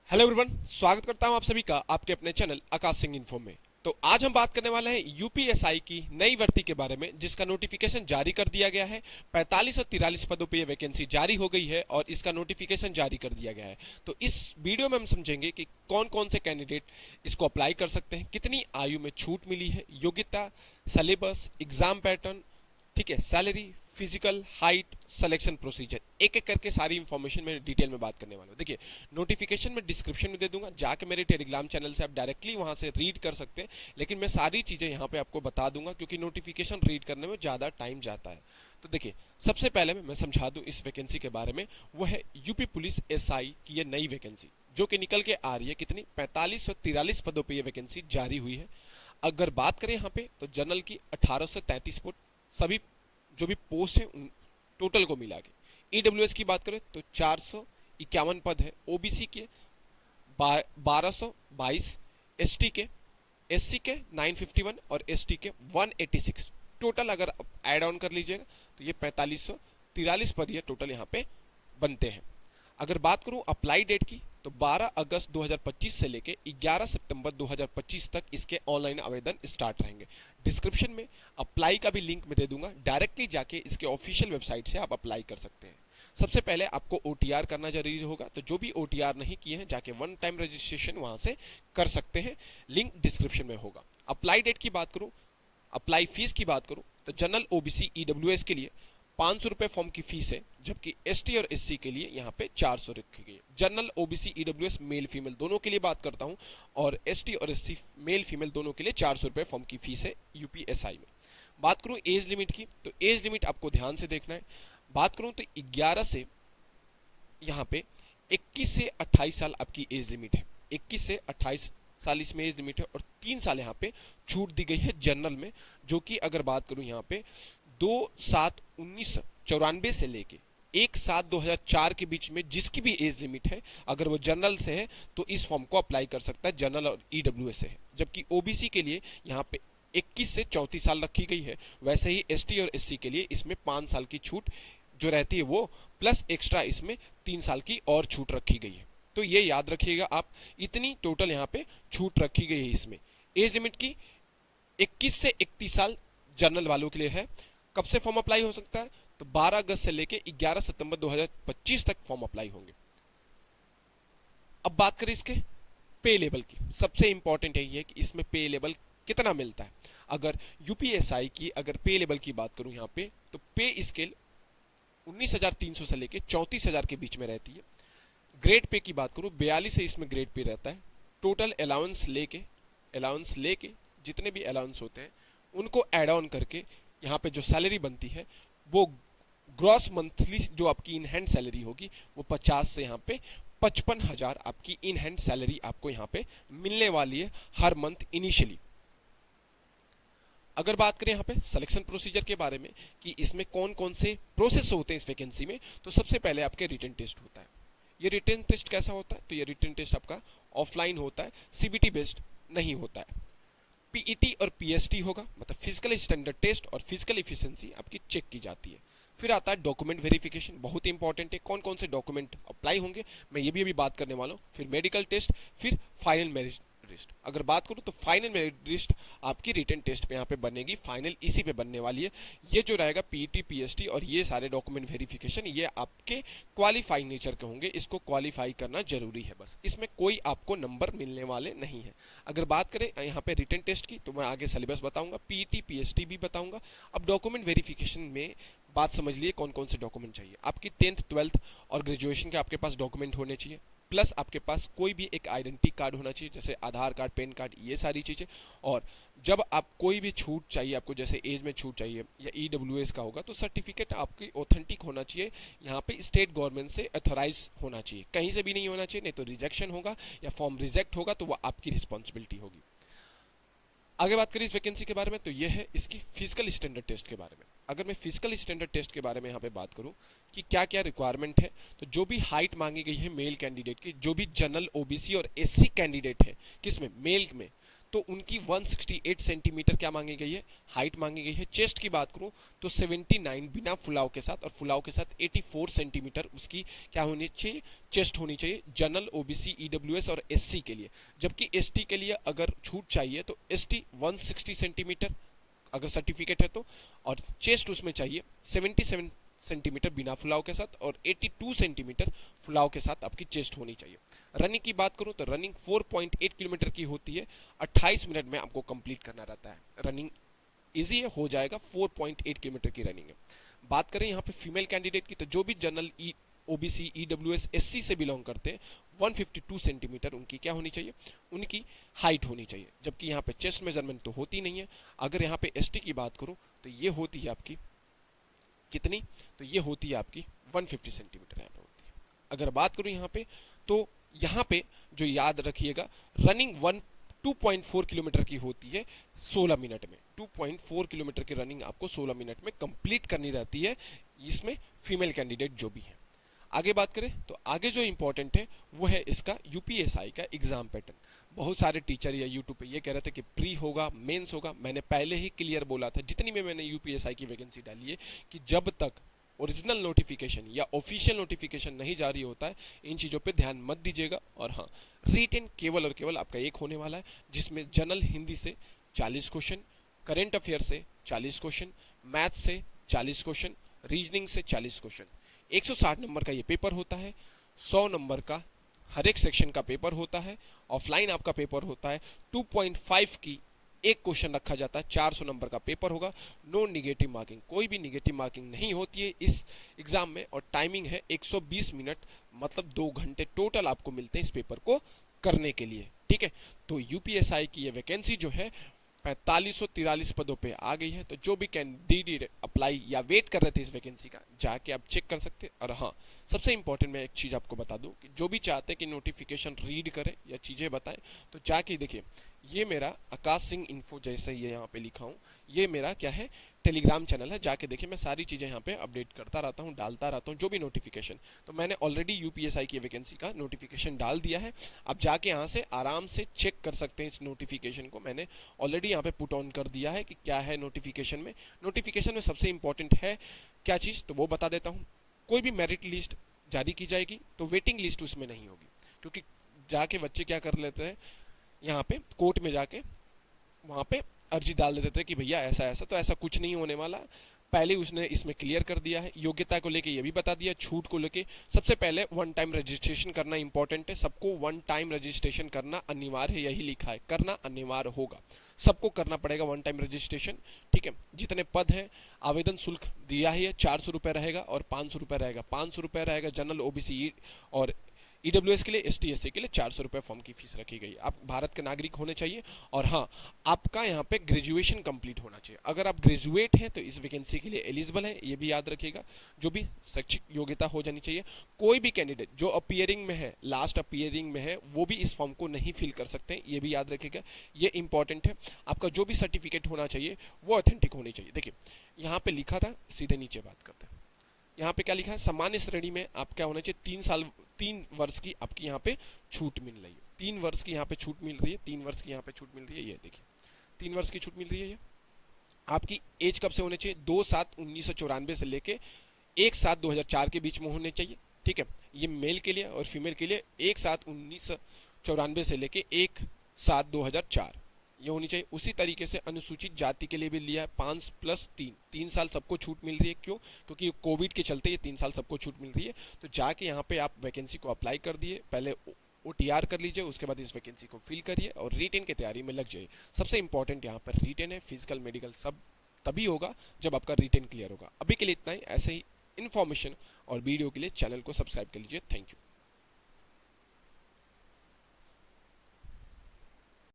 Hello everyone, स्वागत करता हूं आप सभी का आपके अपने चैनल आकाश सिंह इन्फो में। तो आज हम बात करने वाले हैं यूपीएसआई की नई भर्ती के बारे में, जिसका नोटिफिकेशन जारी कर दिया गया है। 45 और 43 पदों पे ये वैकेंसी जारी हो गई है और इसका नोटिफिकेशन जारी कर दिया गया है। तो इस वीडियो में हम समझेंगे कि कौन कौन से कैंडिडेट इसको अप्लाई कर सकते हैं, कितनी आयु में छूट मिली है, योग्यता, सिलेबस, एग्जाम पैटर्न, ठीक है, salary, physical, height, selection procedure, एक एक करके सारी इंफॉर्मेशन में डिटेल में बात करने वाला हूँ। देखिए, नोटिफिकेशन में डिस्क्रिप्शन में दे दूंगा, जाके मेरे टेलीग्राम चैनल से आप डायरेक्टली वहां से रीड कर सकते हैं। लेकिन मैं सारी चीजें यहाँ पे आपको बता दूंगा क्योंकि नोटिफिकेशन रीड करने में ज्यादा टाइम जाता है। तो देखिए, सबसे पहले मैं समझा दूं इस वैकेंसी के बारे में। वो है यूपी पुलिस एसआई की ये नई वैकेंसी, जो कि निकल के आ रही है। कितनी? 45 और 43 पदों पर यह वैकेंसी जारी हुई है। अगर बात करें यहाँ पे, तो जनरल की 18 से 33 पोस्ट, सभी जो भी पोस्ट है उन टोटल को मिला के। ईडब्ल्यूएस की बात करें तो 451 पद है, ओबीसी के 1222, एसटी के, एससी के 951 और एसटी के 186। टोटल अगर ऐड ऑन कर लीजिएगा तो ये 4543 पद ये टोटल यहाँ पे बनते हैं। अगर बात करूं अप्लाई डेट की, तो 12 अगस्त 2025 से लेके 11 सितंबर 2025 तक इसके ऑनलाइन आवेदन स्टार्ट रहेंगे। डिस्क्रिप्शन में अप्लाई का भी लिंक मैं दे दूंगा, डायरेक्टली जाके इसके ऑफिशियल वेबसाइट से आप अप्लाई कर सकते हैं। सबसे पहले आपको ओटीआर करना जरूरी होगा, तो जो भी ओटीआर नहीं किए हैं जाके वन टाइम रजिस्ट्रेशन वहां से कर सकते हैं, लिंक डिस्क्रिप्शन में होगा। अप्लाई डेट की बात करूं, अप्लाई फीस की बात करूं, तो जनरल ओबीसी ईडब्ल्यूएस के लिए 500 रुपए फॉर्म की फीस है, जबकि एसटी और एससी के लिए यहाँ पे 400 रखी गई है। General OBC EWS male female दोनों के लिए बात करता हूँ, और एसटी और एससी मेल फीमेल दोनों के लिए 400 रुपए फॉर्म की फीस है यूपीएसआई में। बात करूं एज लिमिट की, तो एज लिमिट आपको ध्यान से देखना है। बात करूं तो 11 से यहाँ पे 21 से 28 साल आपकी एज लिमिट है। 21 से 28 साल इसमें एज लिमिट है, और 3 साल यहाँ पे छूट दी गई है जनरल में, जो कि अगर बात करूं यहाँ पे 2/7/1994 से लेके 1/7/2004 के बीच में जिसकी भी एज लिमिट है, अगर वो जनरल से है तो इस फॉर्म को अप्लाई कर सकता है, जनरल और ईडब्ल्यूएस से है। जबकि ओबीसी के लिए यहाँ पे 21 से 34 साल रखी गई है। वैसे ही एसटी और एससी के लिए इसमें 5 साल की छूट जो रहती है वो, प्लस एक्स्ट्रा इसमें 3 साल की और छूट रखी गई है। तो ये याद रखिएगा आप, इतनी टोटल यहाँ पे छूट रखी गई है इसमें। एज लिमिट की 21 से 31 साल जनरल वालों के लिए है। कब से फॉर्म अप्लाई हो सकता है? तो 12 अगस्त से लेके 11 सितंबर 2025 तक फॉर्म अप्लाई होंगे। अब बात करें इसके पे लेवल की। सबसे इंपॉर्टेंट यही है कि इसमें पे लेवल कितना मिलता है। अगर यूपीएसआई की अगर पे लेवल की बात करूं यहाँ पे, तो पे स्केल 19,300 से लेके 34,000 के बीच में रहती है। ग्रेड पे की बात करूं 42 से इसमें ग्रेड पे रहता है। टोटल अलाउंस लेके जितने भी अलाउंस होते हैं उनको एड ऑन करके यहाँ पे जो सैलरी बनती है वो ग्रॉस मंथली जो आपकी इन हैंड सैलरी होगी वो 50 से यहाँ पे 55,000 आपकी इन हैंड सैलरी आपको यहाँ पे मिलने वाली है हर मंथ इनिशियली। अगर बात करें यहाँ पे सिलेक्शन प्रोसीजर के बारे में कि इसमें कौन कौन से प्रोसेस होते हैं इस वैकेंसी में, तो सबसे पहले आपके रिटन टेस्ट होता है। ये रिटन टेस्ट कैसा होता है? तो ये रिटन टेस्ट आपका ऑफलाइन होता है, सीबीटी बेस्ड नहीं होता है। पीईटी और पीएसटी होगा, मतलब फिजिकल स्टैंडर्ड टेस्ट और फिजिकल इफिशिएंसी आपकी चेक की जाती है। फिर आता है डॉक्यूमेंट वेरिफिकेशन, बहुत इंपॉर्टेंट है। कौन कौन से डॉक्यूमेंट अप्लाई होंगे मैं ये भी अभी बात करने वाला हूँ। फिर मेडिकल टेस्ट, फिर फाइनल मेरिट लिस्ट। अगर बात करूँ तो फाइनल मेरिट लिस्ट आपकी रिटन टेस्ट पे यहाँ पे बनेगी, फाइनल इसी पे बनने वाली है। ये जो रहेगा पीईटी पीएसटी और ये सारे डॉक्यूमेंट वेरिफिकेशन, ये आपके क्वालिफाइंग नेचर के होंगे, इसको क्वालिफाई करना जरूरी है बस, इसमें कोई आपको नंबर मिलने वाले नहीं है। अगर बात करें यहाँ पे रिटन टेस्ट की, तो मैं आगे सिलेबस बताऊंगा, पीईटी पीएसटी भी बताऊंगा। अब डॉक्यूमेंट वेरिफिकेशन में बात समझ लिए कौन कौन से डॉक्यूमेंट चाहिए। आपकी 10th 12th और ग्रेजुएशन के आपके पास डॉक्यूमेंट होने चाहिए, प्लस आपके पास कोई भी एक आइडेंटिटी कार्ड होना चाहिए, जैसे आधार कार्ड, पैन कार्ड, ये सारी चीजें। और जब आप कोई भी छूट चाहिए आपको, जैसे एज में छूट चाहिए या ईडब्ल्यूएस का होगा, तो सर्टिफिकेट आपकी ऑथेंटिक होना चाहिए, यहाँ पे स्टेट गवर्नमेंट से अथोराइज होना चाहिए, कहीं से भी नहीं होना चाहिए, नहीं तो रिजेक्शन होगा या फॉर्म रिजेक्ट होगा तो वो आपकी रिस्पॉन्सिबिलिटी होगी। आगे बात करें इस वैकेंसी के बारे में, तो यह है इसकी फिजिकल स्टैंडर्ड टेस्ट के बारे में। अगर मैं फिजिकल स्टैंडर्ड टेस्ट के बारे में यहाँ पे बात करूँ कि क्या क्या रिक्वायरमेंट है, तो जो भी हाइट मांगी गई है मेल कैंडिडेट की, जो भी जनरल ओबीसी और एससी कैंडिडेट है, किसमें? मेल में, तो उनकी 168 सेंटीमीटर क्या मांगी गई है, हाइट मांगी गई है। चेस्ट की बात करूं तो 79 बिना फुलाव के साथ, और फुलाव के साथ 84 सेंटीमीटर उसकी क्या होनी चाहिए, चेस्ट होनी चाहिए, जनरल, ओबीसी, ईडब्ल्यूएस और एससी के लिए। जबकि एसटी के लिए अगर छूट चाहिए तो एसटी 160 सेंटीमीटर अगर सर्टिफिकेट है तो, और चेस्ट उसमें चाहिए 77 सेंटीमीटर बिना फुलाव के साथ, और 82 सेंटीमीटर फुलाव के साथ आपकी चेस्ट होनी चाहिए। रनिंग की बात करूं तो रनिंग 4.8 किलोमीटर की होती है, 28 मिनट में आपको कंप्लीट करना रहता है। रनिंग इजी है, हो जाएगा, 4.8 किलोमीटर की रनिंग है। बात करें यहाँ पे फीमेल कैंडिडेट की, तो जो भी जनरल, ओबीसी, ईडब्ल्यूएस, एससी से बिलोंग करते हैं, 152 सेंटीमीटर उनकी क्या होनी चाहिए, उनकी हाइट होनी चाहिए। जबकि यहाँ पे चेस्ट मेजरमेंट तो होती नहीं है। अगर यहाँ पे एसटी की बात करूं तो ये होती है आपकी कितनी, तो ये होती है आपकी 150 सेंटीमीटर यहाँ पे होती है। अगर बात करूं यहाँ पे, तो यहाँ पे जो याद रखिएगा, रनिंग 2.4 किलोमीटर की होती है 16 मिनट में। 2.4 किलोमीटर की रनिंग आपको 16 मिनट में कंप्लीट करनी रहती है, इसमें फीमेल कैंडिडेट जो भी है। आगे बात करें तो आगे जो इंपॉर्टेंट है वो है इसका यूपीएसआई का एग्जाम पैटर्न। बहुत सारे टीचर या यूट्यूब पे ये कह रहे थे कि प्री होगा, मेंस होगा। मैंने पहले ही क्लियर बोला था जितनी में मैंने यूपीएसआई की वैकेंसी डाली है कि जब तक ओरिजिनल नोटिफिकेशन या ऑफिशियल नोटिफिकेशन नहीं जारी होता है, इन चीज़ों पे ध्यान मत दीजिएगा। और हाँ, रिटेन केवल और केवल आपका एक होने वाला है, जिसमें जनरल हिंदी से 40 क्वेश्चन, करेंट अफेयर से 40 क्वेश्चन, मैथ से 40 क्वेश्चन, रीजनिंग से 40 क्वेश्चन। 160 नंबर का ये पेपर होता है, 100 नंबर का हर एक सेक्शन का पेपर होता है। ऑफलाइन आपका पेपर होता है, 2.5 की एक क्वेश्चन रखा जाता है, 400 नंबर का पेपर होगा। नो निगेटिव मार्किंग, कोई भी निगेटिव मार्किंग नहीं होती है इस एग्जाम में। और टाइमिंग है 120 मिनट, मतलब 2 घंटे टोटल आपको मिलते हैं इस पेपर को करने के लिए। ठीक है, तो यूपीएसआई की ये वैकेंसी जो है 4543 पदों पे आ गई है। तो जो भी कैंडिडेट अप्लाई या वेट कर रहे थे इस वैकेंसी का, जाके आप चेक कर सकते हैं। और हाँ, सबसे इंपॉर्टेंट मैं एक चीज़ आपको बता दूं कि जो भी चाहते हैं कि नोटिफिकेशन रीड करें या चीज़ें बताएं, तो जाके देखिए, ये मेरा आकाश सिंह इन्फो जैसे ये यहाँ पे लिखा हूँ, ये मेरा क्या है, टेलीग्राम चैनल है। जाके देखिए, मैं सारी चीज़ें यहाँ पे अपडेट करता रहता हूँ, डालता रहता हूँ जो भी नोटिफिकेशन। तो मैंने ऑलरेडी यूपीएसआई की वैकेंसी का नोटिफिकेशन डाल दिया है। आप जाके यहाँ से आराम से चेक कर सकते हैं इस नोटिफिकेशन को। मैंने ऑलरेडी यहाँ पे पुट ऑन कर दिया है कि क्या है नोटिफिकेशन में। नोटिफिकेशन में सबसे इंपॉर्टेंट है क्या चीज़, तो वो बता देता हूँ। कोई भी मेरिट लिस्ट जारी की जाएगी तो वेटिंग लिस्ट उसमें नहीं होगी, क्योंकि जाके बच्चे क्या कर लेते हैं, यहाँ पे कोर्ट में जाके वहाँ पे अर्जी डाल देते थे कि भैया ऐसा ऐसा, तो ऐसा कुछ नहीं होने वाला। पहले उसने इसमें क्लियर कर दिया है, योग्यता को लेके ये भी बता दिया, छूट को लेके। सबसे पहले वन टाइम रजिस्ट्रेशन करना इंपॉर्टेंट है, सबको वन टाइम रजिस्ट्रेशन करना अनिवार्य है, यही लिखा है, करना अनिवार्य होगा, सबको करना पड़ेगा वन टाइम रजिस्ट्रेशन। ठीक है, जितने पद है, आवेदन शुल्क दिया ही है, 400 रुपये रहेगा और 500 रुपये रहेगा। 500 रुपये रहेगा जनरल, ओबीसी और ईडब्ल्यूएस के लिए, एसटी एससी के लिए 400 रुपये फॉर्म की फीस रखी गई। आप भारत के नागरिक होने चाहिए, और हाँ, आपका यहाँ पे ग्रेजुएशन कंप्लीट होना चाहिए। अगर आप ग्रेजुएट हैं तो इस वैकेंसी के लिए एलिजिबल है, ये भी याद रखिएगा। जो भी शैक्षिक योग्यता हो जानी चाहिए। कोई भी कैंडिडेट जो अपीयरिंग में है, लास्ट अपीयरिंग में है, वो भी इस फॉर्म को नहीं फिल कर सकते हैं, ये भी याद रखिएगा, ये इंपॉर्टेंट है। आपका जो भी सर्टिफिकेट होना चाहिए वो ऑथेंटिक होनी चाहिए। देखिए, यहाँ पे लिखा था, सीधे नीचे बात करते हैं। यहाँ पे क्या लिखा है, सामान्य श्रेणी में आप क्या होना चाहिए, 3 वर्ष की आपकी यहाँ पे छूट मिल रही है। 3 वर्ष की यहाँ पे छूट मिल रही है, 3 वर्ष की यहाँ पे छूट मिल रही है। ये देखिए, 3 वर्ष की छूट मिल रही है। ये आपकी एज कब से होनी चाहिए, 2/7/1994 से लेके 1/7/2004 के बीच में होने चाहिए। ठीक है, ये मेल के लिए, और फीमेल के लिए 1/7/1994 से लेके 1/7/2004 ये होनी चाहिए। उसी तरीके से अनुसूचित जाति के लिए भी लिया है, 5+3, 3 साल सबको छूट मिल रही है। क्यों, क्योंकि कोविड के चलते ये 3 साल सबको छूट मिल रही है। तो जाके यहाँ पे आप वैकेंसी को अप्लाई कर दिए, पहले OTR कर लीजिए, उसके बाद इस वैकेंसी को फिल करिए और रिटेन की तैयारी में लग जाइए। सबसे इंपॉर्टेंट यहाँ पर रिटेन है, फिजिकल मेडिकल सब तभी होगा जब आपका रिटेन क्लियर होगा। अभी के लिए इतना ही। ऐसे ही इन्फॉर्मेशन और वीडियो के लिए चैनल को सब्सक्राइब कर लीजिए। Thank you.